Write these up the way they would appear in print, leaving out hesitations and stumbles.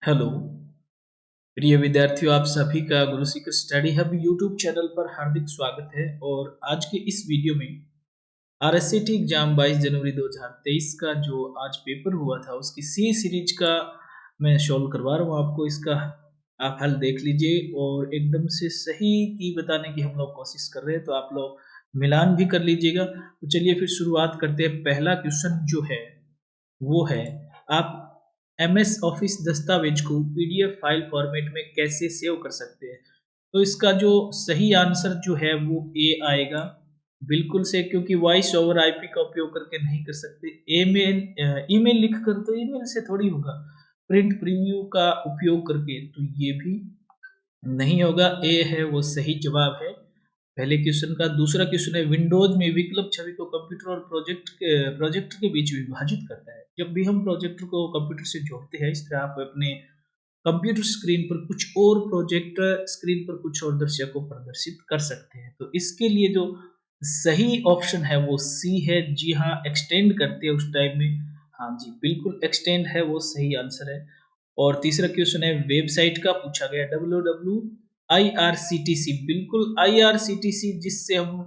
Hello प्रिय विद्यार्थियों, आप सभी का Guru Shikhar study hub YouTube channel पर हार्दिक स्वागत है। और आज के इस वीडियो में आरएससीटी एग्जाम 22 जनवरी 2023 का जो आज पेपर हुआ था उसकी सी सीरीज का मैं सॉल्व करवा रहा हूँ आपको। इसका आप हल देख लीजिए और एकदम से सही की बताने की हम लोग कोशिश कर रहे हैं, तो आप लोग मिलान भी कर लीजिएगा। तो चलिए फिर शुरुआत करते हैं। पहला क्वेश्चन जो है वो है, आप एमएस ऑफिस दस्तावेज को पीडीएफ फाइल फॉर्मेट में कैसे सेव कर सकते हैं। तो इसका जो सही आंसर जो है वो ए आएगा, बिल्कुल से, क्योंकि वॉइस ओवर आईपी का उपयोग करके नहीं कर सकते। ईमेल लिख कर तो ईमेल से थोड़ी होगा। प्रिंट प्रीव्यू का उपयोग करके तो ये भी नहीं होगा। ए है वो सही जवाब है पहले क्वेश्चन का। दूसरा क्वेश्चन है, विंडोज में विकल्प छवि को कंप्यूटर और प्रोजेक्टर के बीच विभाजित करता है। जब भी हम प्रोजेक्टर को कंप्यूटर से जोड़ते हैं, इस तरह आप अपने कंप्यूटर स्क्रीन पर कुछ और, प्रोजेक्टर स्क्रीन पर कुछ और दृश्य को प्रदर्शित कर सकते हैं। तो इसके लिए जो सही ऑप्शन है वो सी है। जी हाँ, एक्सटेंड करते हैं उस टाइम में। हाँ जी, बिल्कुल एक्सटेंड है वो सही आंसर है। और तीसरा क्वेश्चन है, वेबसाइट का पूछा गया, IRCTC, बिल्कुल IRCTC, जिससे हम,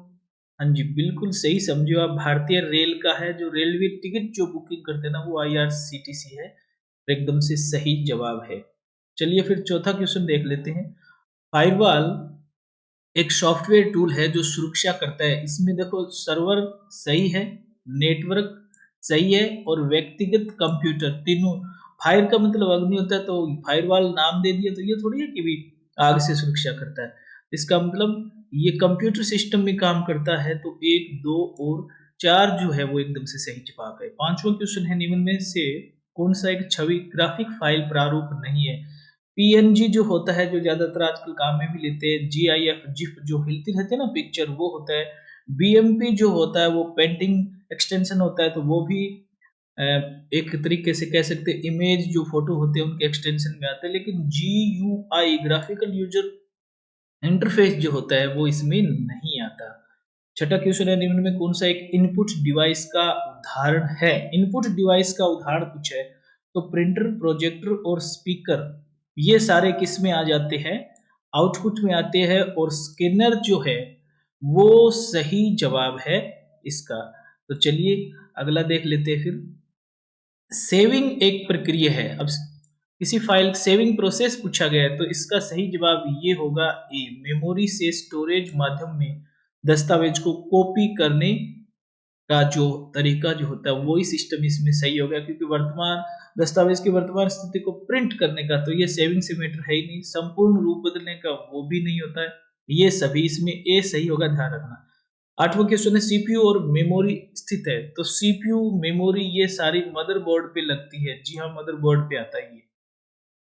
हाँ जी बिल्कुल सही समझो आप, भारतीय रेल का है। जो रेलवे टिकट जो बुकिंग करते हैं ना, वो IRCTC है। एकदम से सही जवाब है। चलिए फिर चौथा क्वेश्चन देख लेते हैं। फायरवॉल एक सॉफ्टवेयर टूल है जो सुरक्षा करता है। इसमें देखो, सर्वर सही है, नेटवर्क सही है, और व्यक्तिगत कंप्यूटर, तीनों। फायर का मतलब अग्नि होता है, तो फायरवॉल नाम दे दिया तो ये थोड़ी है कि भी आग से सुरक्षा करता है। इसका मतलब ये कंप्यूटर सिस्टम में काम करता है। तो एक, दो और चार जो है वो एकदम से सही जवाब है। पांचवा क्वेश्चन है, निम्न में से कौन सा एक छवि ग्राफिक फाइल प्रारूप नहीं है। पीएनजी जो होता है, जो ज्यादातर आजकल काम में भी लेते हैं। जीआईएफ, जिप जो हिलती रहती है ना पिक्चर, वो होता है। बीएमपी जो होता है वो पेंटिंग एक्सटेंशन होता है, तो वो भी एक तरीके से कह सकते हैं इमेज जो फोटो होते हैं उनके एक्सटेंशन में आते हैं। लेकिन जीयूआई, ग्राफिकल यूजर इंटरफेस जो होता है, वो इसमें नहीं आता। छठा क्वेश्चन है, निम्न में कौन सा एक इनपुट डिवाइस का उदाहरण है। इनपुट डिवाइस का उदाहरण पूछा है, तो प्रिंटर, प्रोजेक्टर और स्पीकर ये सारे किस में आ जाते हैं, आउटपुट में आते हैं। और स्कैनर जो है वो सही जवाब है इसका। तो चलिए अगला देख लेते हैं फिर। सेविंग एक प्रक्रिया है। अब किसी फाइल सेविंग प्रोसेस पूछा गया है, तो इसका सही जवाब ये होगा ए, मेमोरी से स्टोरेज माध्यम में दस्तावेज को कॉपी करने का जो तरीका जो होता है वही सिस्टम इसमें सही होगा। क्योंकि वर्तमान दस्तावेज की वर्तमान स्थिति को प्रिंट करने का तो ये सेविंग से मैटर है ही नहीं। संपूर्ण रूप बदलने का वो भी नहीं होता है। ये सभी इसमें ए सही होगा, ध्यान रखना। आठवां क्वेश्चन है, सीपीयू और मेमोरी स्थित है। तो सीपीयू, मेमोरी ये सारी मदरबोर्ड पे लगती है। जी हाँ, मदरबोर्ड पे आता है ये।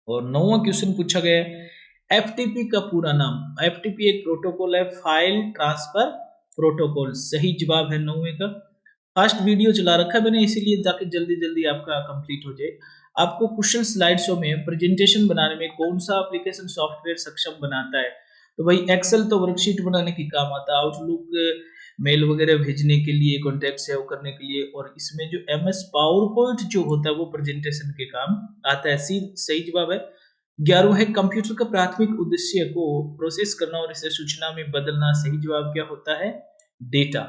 और नौवां क्वेश्चन पूछा गया है, एफटीपी का पूरा नाम। एफटीपी एक प्रोटोकॉल है, फाइल ट्रांसफर प्रोटोकॉल। सही जवाब है नौवे का। फास्ट वीडियो चला रखा है मैंने, इसीलिए ताकि जल्दी जल्दी आपका कंप्लीट हो जाए। आपको क्वेश्चन स्लाइड शो में प्रेजेंटेशन बनाने में कौन सा एप्लीकेशन सॉफ्टवेयर सक्षम बनाता है। तो भाई एक्सेल तो वर्कशीट बनाने की काम आता है, आउटलुक मेल वगैरह भेजने के लिए, कॉन्टेक्ट सेव करने के लिए, और इसमें जो एमएस पावर पॉइंट जो होता है वो प्रेजेंटेशन के काम आता है। सही जवाब है। 11वां है, कंप्यूटर का प्राथमिक उद्देश्य को प्रोसेस करना और इसे सूचना में बदलना। सही जवाब क्या होता है, डेटा।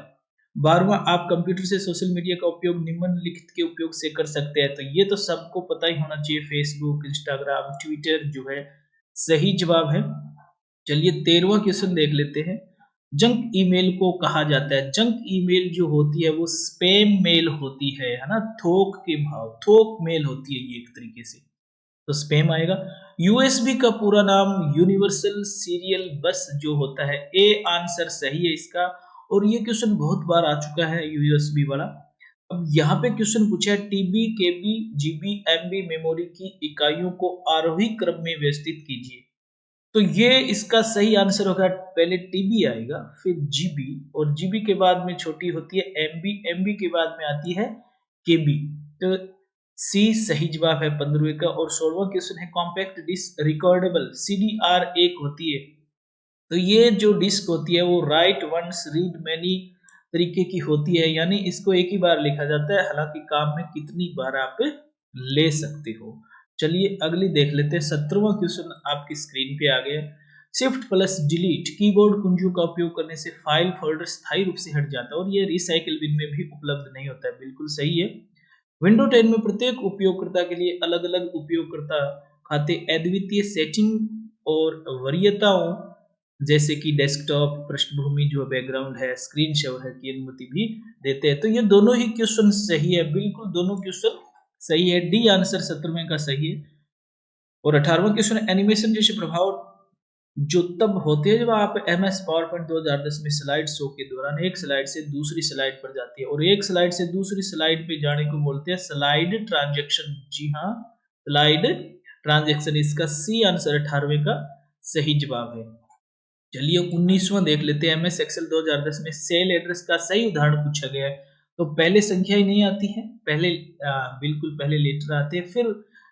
12वां, आप कंप्यूटर से सोशल मीडिया का उपयोग निम्नलिखित के उपयोग से कर सकते हैं। तो ये तो सबको पता ही होना चाहिए, फेसबुक, इंस्टाग्राम, ट्विटर जो है सही जवाब है। चलिए 13वां क्वेश्चन देख लेते हैं। जंक ईमेल को कहा जाता है। जंक ईमेल जो होती है वो स्पैम मेल होती है ना, थोक के भाव, थोक मेल होती है ये एक तरीके से, तो स्पैम आएगा। यूएसबी का पूरा नाम यूनिवर्सल सीरियल बस जो होता है, ए आंसर सही है इसका। और ये क्वेश्चन बहुत बार आ चुका है यूएसबी वाला। अब यहाँ पे क्वेश्चन पूछा है, टीबी, केबी, जीबी, एमबी मेमोरी की इकाइयों को आरोही क्रम में व्यवस्थित कीजिए। तो ये इसका सही आंसर होगा, पहले टीबी आएगा, फिर जीबी, और जीबी के बाद में छोटी होती है एमबी, एमबी के बाद में आती है केबी। तो सी सही जवाब है 15वें का। और 16वां क्वेश्चन है, कॉम्पैक्ट डिस्क रिकॉर्डेबल सीडीआर एक होती है। तो ये जो डिस्क होती है वो राइट वंस रीड मैनी तरीके की होती है, यानी इसको एक ही बार लिखा जाता है, हालांकि काम में कितनी बार आप ले सकते हो। चलिए अगली देख लेते हैं। 17वां क्वेश्चन आपकी स्क्रीन पे आ गया। शिफ्ट प्लस डिलीट कीबोर्ड कुंजियों का उपयोग करने से फाइल फोल्डर स्थायी रूप से हट जाता है और ये रिसाइकिल बिन में भी उपलब्ध नहीं होता है। बिल्कुल सही है। विंडो 10 में प्रत्येक उपयोगकर्ता के लिए अलग अलग उपयोगकर्ता खाते अद्वितीय सेटिंग और वरीयताओं जैसे कि डेस्कटॉप, पृष्ठभूमि जो बैकग्राउंड है, स्क्रीन शेयर की अनुमति भी देते हैं। तो ये दोनों ही क्वेश्चन सही है, बिल्कुल दोनों क्वेश्चन सही है। डी आंसर 17वें का सही है। और 18वां क्वेश्चन, एनिमेशन जैसे प्रभाव जो तब होते हैं जब आप MS पावर पॉइंट 2010 में स्लाइड शो के दौरान एक स्लाइड से दूसरी स्लाइड पर जाती है और एक स्लाइड से दूसरी स्लाइड पे जाने को बोलते हैं स्लाइड ट्रांजैक्शन। जी हाँ, स्लाइड ट्रांजैक्शन। इसका सी आंसर 18वें का सही जवाब है। चलिए 19वां देख लेते हैं। MS एक्सेल 2010 में सेल एड्रेस का सही उदाहरण पूछा गया है। तो पहले संख्या ही नहीं आती है, पहले बिल्कुल पहले लेटर आते हैं, फिर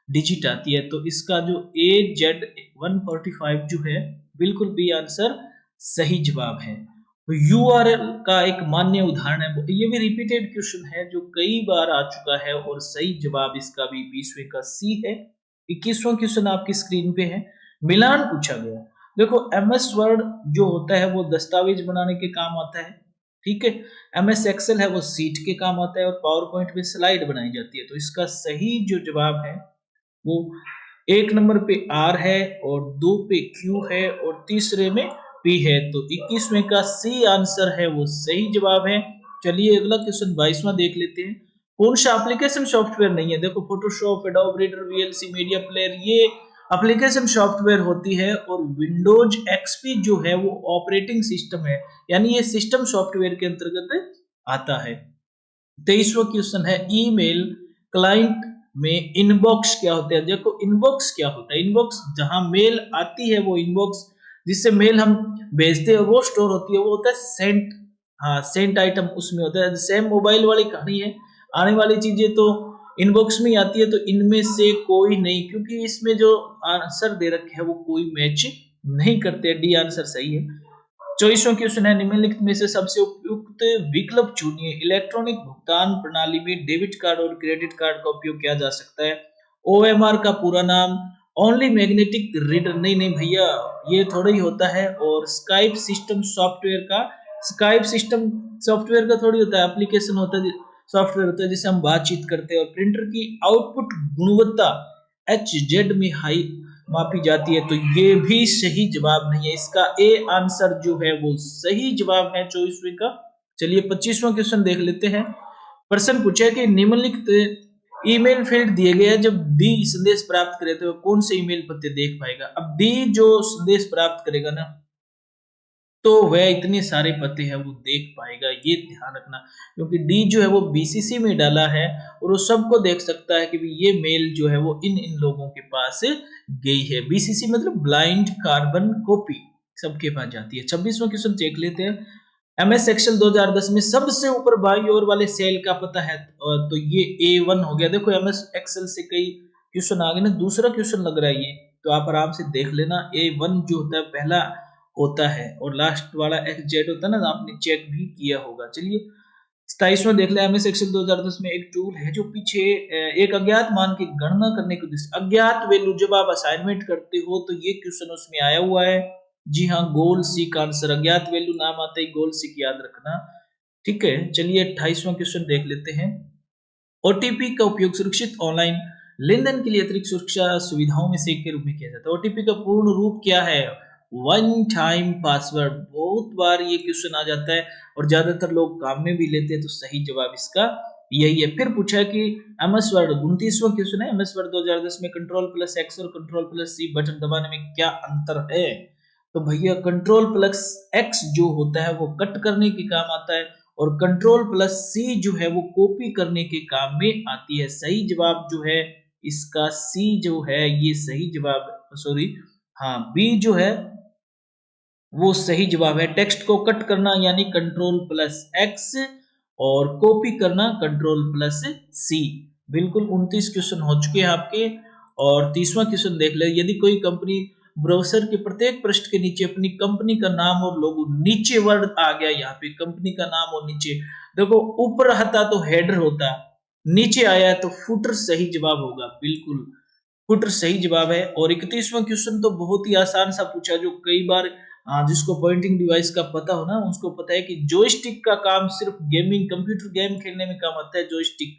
डिजिट आती है। तो इसका जो AZ145 जो है, बिल्कुल बी आंसर सही जवाब है। तो URL का एक मान्य उदाहरण है। ये भी रिपीटेड क्वेश्चन है जो कई बार आ चुका है और सही जवाब इसका भी 20वें का सी है। 21वां क्वेश्चन आपकी स्क्रीन पे है। मिलान पूछा गया। देखो MS वर्ड जो होता है वो दस्तावेज बनाने के काम आता है, ठीक है। MS एक्सेल है वो सीट के काम आता है और पावर पॉइंट में स्लाइड बनाई जाती है। तो इसका सही जो जवाब है वो 1 नंबर पे R है और 2 पे Q है और तीसरे में P है। तो 21वें का C आंसर है वो सही जवाब है। चलिए अगला क्वेश्चन 22वां देख लेते हैं। कौन सा एप्लीकेशन सॉफ्टवेयर नहीं है? देखो Photoshop, adobe reader, VLC, media player ये एप्लीकेशन सॉफ्टवेयर होती है और विंडोज XP जो है वो ऑपरेटिंग सिस्टम है, यानी ये सिस्टम सॉफ्टवेयर के अंतर्गत आता है। 23वां क्वेश्चन है ईमेल क्लाइंट में इनबॉक्स क्या होता है? देखो इनबॉक्स क्या होता है? इनबॉक्स जहां मेल आती है वो इनबॉक्स, जिससे मेल हम भेजते हैं वो स्टोर होती है, वो होता है सेंट। हाँ, सेंट आइटम उसमें होता है। सेम मोबाइल वाली कहानी है, आने वाली चीजें तो इनबॉक्स में ही आती है। तो इनमें से कोई नहीं, क्योंकि इसमें जो आंसर दे रखे है वो कोई मैच नहीं करते। डी आंसर सही है। 24वां क्वेश्चन है निम्नलिखित में से सबसे उपयुक्त विकल्प चुनिए। इलेक्ट्रॉनिक भुगतान प्रणाली में डेबिट कार्ड और क्रेडिट कार्ड का उपयोग किया जा सकता है। OMR का पूरा नाम ओनली मैग्नेटिक रीडर, नहीं नहीं भैया, ये थोड़ा ही होता है। और स्काइप सिस्टम सॉफ्टवेयर का, स्काइप सिस्टम सॉफ्टवेयर का थोड़ी होता है, एप्लीकेशन होता है, सॉफ्टवेयर होता है जिससे हम बातचीत करते हैं। और प्रिंटर की आउटपुट गुणवत्ता HZ में हाई मापी जाती है। तो ये भी सही जवाब नहीं है। इसका ए आंसर जो है वो सही जवाब है 24वें का। चलिए 25वां क्वेश्चन देख लेते हैं। प्रश्न पूछा है कि निम्नलिखित ईमेल फील्ड दिए गए हैं, जब डी संदेश प्राप्त करे तो कौन से ईमेल पते देख पाएगा? अब डी जो संदेश प्राप्त करेगा ना, तो वह इतने सारे पते हैं वो देख पाएगा, ये ध्यान रखना। क्योंकि डी जो है वो BCC में डाला है और वो सबको देख सकता है कि ये मेल जो है वो इन इन लोगों के पास गई है। BCC मतलब ब्लाइंड कार्बन कॉपी, सबके पास जाती है। 26वां क्वेश्चन देख लेते हैं। MS एक्सेल 2010 में सबसे ऊपर बाईं ओर वाले सेल का पता है, तो ये A1 हो गया। देखो MS एक्सेल से कई क्वेश्चन आ गए ना, दूसरा क्वेश्चन लग रहा है ये, तो आप आराम से देख लेना। A1 जो होता है पहला होता है और लास्ट वाला XZ होता है ना, आपने चेक भी किया होगा। चलिए 27वां देख ले। MS एक्सेल 2010 में एक टूल है जो पीछे एक अज्ञात मान की गणना करने के उद्देश्य, अज्ञात वैल्यू जब आप असाइनमेंट करते हो तो ये क्वेश्चन उसमें आया हुआ है। जी हाँ, गोल सी का आंसर, अज्ञात वैल्यू नाम आता है गोल सी की याद रखना, ठीक है। चलिए 28वां क्वेश्चन देख लेते हैं। OTP का उपयोग सुरक्षित ऑनलाइन लेनदेन के लिए अतिरिक्त सुरक्षा सुविधाओं में से एक के रूप में किया जाता है। OTP का पूर्ण रूप क्या है? One time password. बहुत बार ये क्वेश्चन आ जाता है और ज्यादातर लोग काम में भी लेते हैं, तो सही जवाब इसका यही है। फिर पूछा है कि MS वर्ड, 29वां क्वेश्चन है। MS वर्ड 2010 में Ctrl+X और Ctrl+C बटन दबाने में क्या अंतर है? तो भैया Ctrl+X जो होता है वो कट करने के काम आता है और Ctrl+C जो है वो कॉपी करने के काम में आती है। सही जवाब जो है इसका C जो है ये सही जवाब, सॉरी हाँ, B जो है वो सही जवाब है। टेक्स्ट को कट करना यानी Ctrl+X और कॉपी करना Ctrl+C। बिल्कुल 29 क्वेश्चन हो चुके हैं आपके। और 30वां क्वेश्चन देख ले। यदि कोई कंपनी ब्राउज़र के प्रत्येक पृष्ठ के नीचे अपनी कंपनी का नाम और लोगो, नीचे वर्ड आ गया यहाँ पे कंपनी का नाम और नीचे, देखो ऊपर रहता तो हेडर होता, नीचे आया तो फुटर सही जवाब होगा। बिल्कुल पुत्र सही जवाब है। और 31वां क्वेश्चन तो बहुत ही आसान सा पूछा, जो कई बार जिसको पॉइंटिंग डिवाइस का पता हो ना, उसको पता है कि जॉयस्टिक का काम सिर्फ गेमिंग, कंप्यूटर गेम खेलने में काम आता है जॉयस्टिक।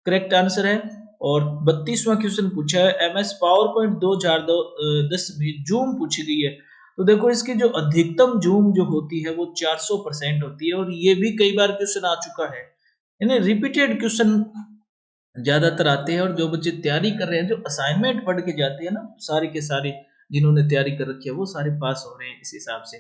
करेक्ट आंसर है। और 32वां क्वेश्चन पूछा है, एमएस पावर पॉइंट 2010 में जूम पूछी गई है। तो देखो इसकी जो अधिकतम जूम जो होती है वो 400% होती है, और ये भी कई बार क्वेश्चन आ चुका है। यानी रिपीटेड क्वेश्चन ज्यादातर आते हैं, और जो बच्चे तैयारी कर रहे हैं, जो असाइनमेंट पढ़ के जाते हैं ना, सारे के सारे जिन्होंने तैयारी कर रखी है वो सारे पास हो रहे हैं इस हिसाब से।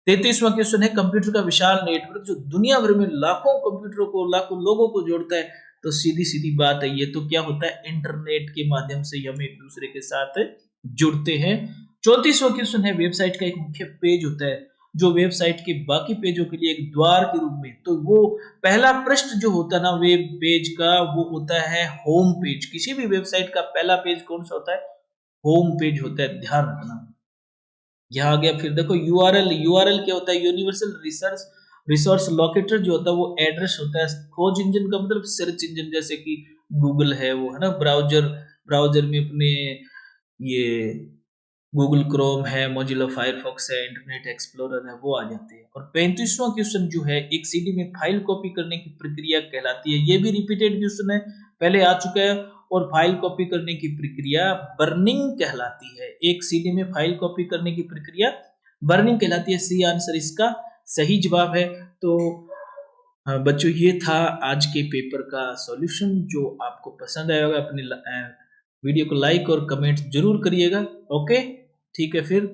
33वां क्वेश्चन है, कंप्यूटर का विशाल नेटवर्क जो दुनिया भर में लाखों कंप्यूटरों को, लाखों लोगों को जोड़ता है, तो सीधी सीधी बात है, ये तो क्या होता है, इंटरनेट के माध्यम से हम एक दूसरे के साथ जुड़ते हैं। 34वां क्वेश्चन है, वेबसाइट का एक मुख्य पेज होता है जो वेबसाइट के बाकी पेजों के लिए एक द्वार के रूप में, तो वो पहला पृष्ठ जो होता है ना वेब पेज का, वो होता है होम पेज। किसी भी वेबसाइट का पहला पेज कौन सा होता है, होम पेज होता है, ध्यान रखना। यहाँ आ गया फिर देखो यूआरएल। यूआरएल क्या होता है, यूनिवर्सल रिसोर्स लोकेटर जो होता है वो एड्रेस होता है। खोज इंजन का मतलब सर्च इंजन, जैसे कि गूगल है वो, है ना, ब्राउजर में अपने ये गूगल क्रोम है, मोजिला फायरफॉक्स है, इंटरनेट एक्सप्लोरर है, वो आ जाते हैं। और 35वां क्वेश्चन जो है, एक सीडी में फाइल कॉपी करने की प्रक्रिया कहलाती है। ये भी रिपीटेड क्वेश्चन है, पहले आ चुका है। और फाइल कॉपी करने की प्रक्रिया बर्निंग कहलाती है। एक सीडी में फाइल कॉपी करने की प्रक्रिया बर्निंग कहलाती है। सी आंसर इसका सही जवाब है। तो बच्चों ये था आज के पेपर का सॉल्यूशन। जो आपको पसंद आया होगा, अपने वीडियो को लाइक और कमेंट जरूर करिएगा। ओके, ठीक है फिर।